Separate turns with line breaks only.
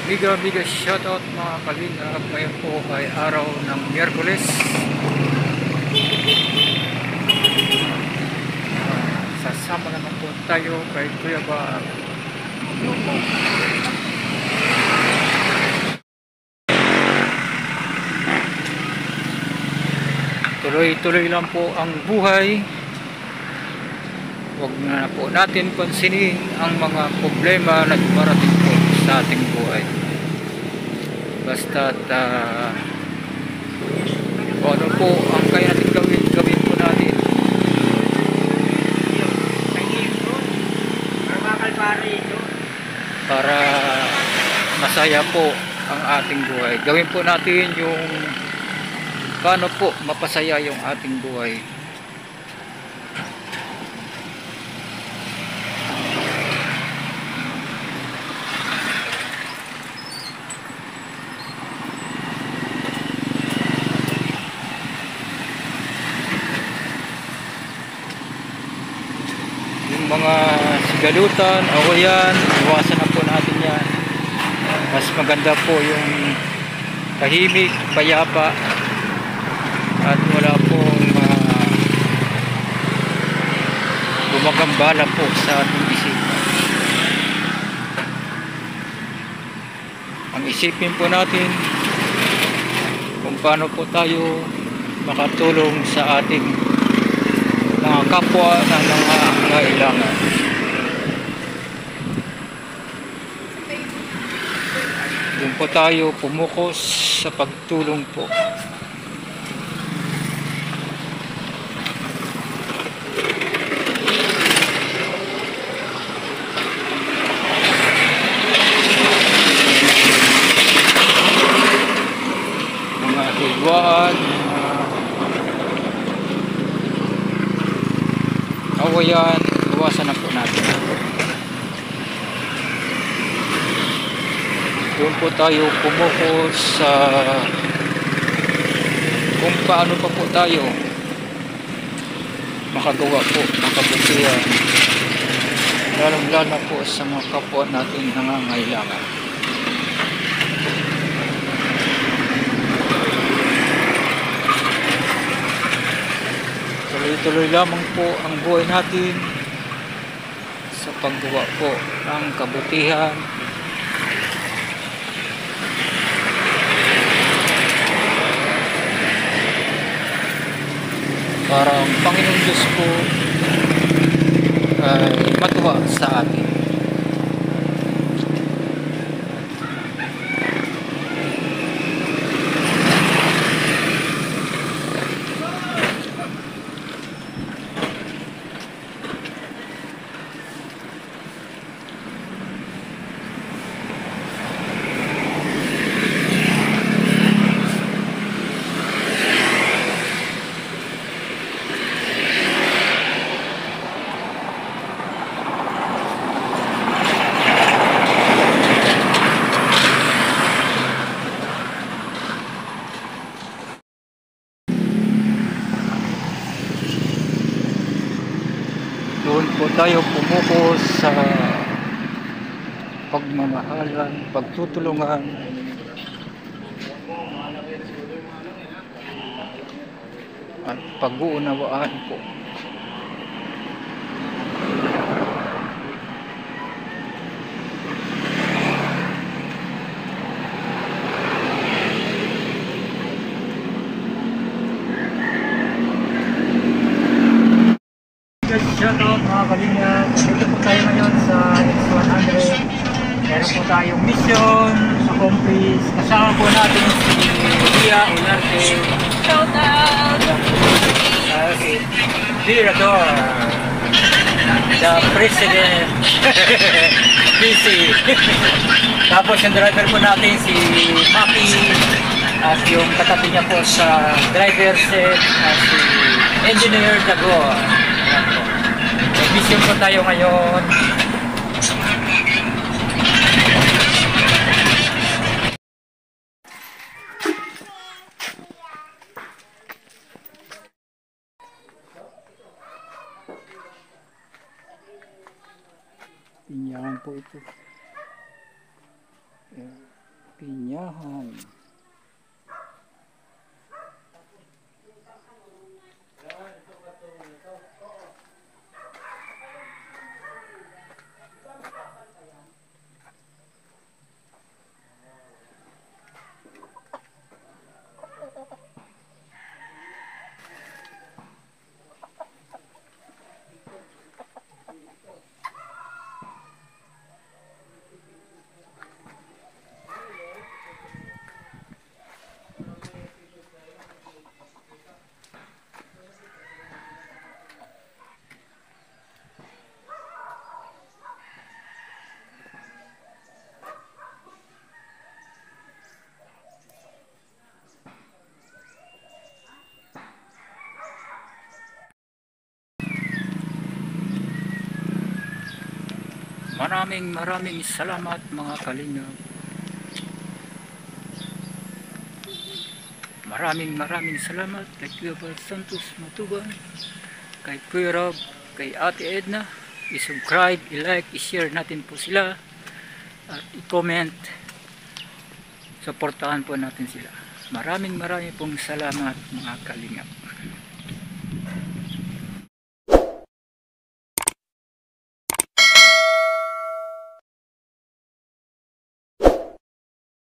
Biga shoutout mga kalingap. Ngayon po ay araw ng Miyerkules. Sasama naman po tayo kay Kuya Bar. Tuloy-tuloy lang po ang buhay. Huwag na po natin pansinin ang mga problema na dumarating po sa ating buhay. Basta ano po ang kaya natin gawin po natin para masaya po ang ating buhay. Gawin po natin yung paano po mapasaya yung ating buhay. Mga sigalutan, awayan, iwasan na po natin yan. Mas maganda po yung tahimik, payapa, at wala pong gumagambala po sa ating isipan. Ang isipin po natin kung paano po tayo makatulong sa ating mga kapwa na nangangailangan. Doon po tayo pumukos sa pagtulong po. Mga higwaan, awayan, iwasan na po natin. Doon po tayo pumukos sa kung paano pa po tayo makagawa po, makabutihan, lalong-lalo po sa mga kapwa natin nangangailangan. Tuloy-tuloy lamang po ang buhay natin sa paggawa po ng kabutihan. Para ang Panginoong Diyos po ay matuwa sa atin. Doon po tayo pumukos sa pagmamahalan, pagtutulungan, at pag-uunawaan po. Shoutout mga kalingap. Dito po tayo ngayon sa X100. Meron po tayong mission accomplish. Kasama po natin si Lia Olarte.
Shoutout!
Si Dirador, the President. Busy. Tapos yung driver po natin si Maki. At yung katabi niya po sa driver set si Engineer Dagor. May mission po tayo ngayon. Pinyahan po ito. Ayan. Pinyahan. Maraming salamat mga kalingap. Maraming salamat kay Kuya Bal Santos Matuban, kay Kuya Rob, kay Ate Edna. I-subscribe, i-like, i-share natin po sila at i-comment. Suportahan po natin sila. Maraming pong salamat mga kalingap.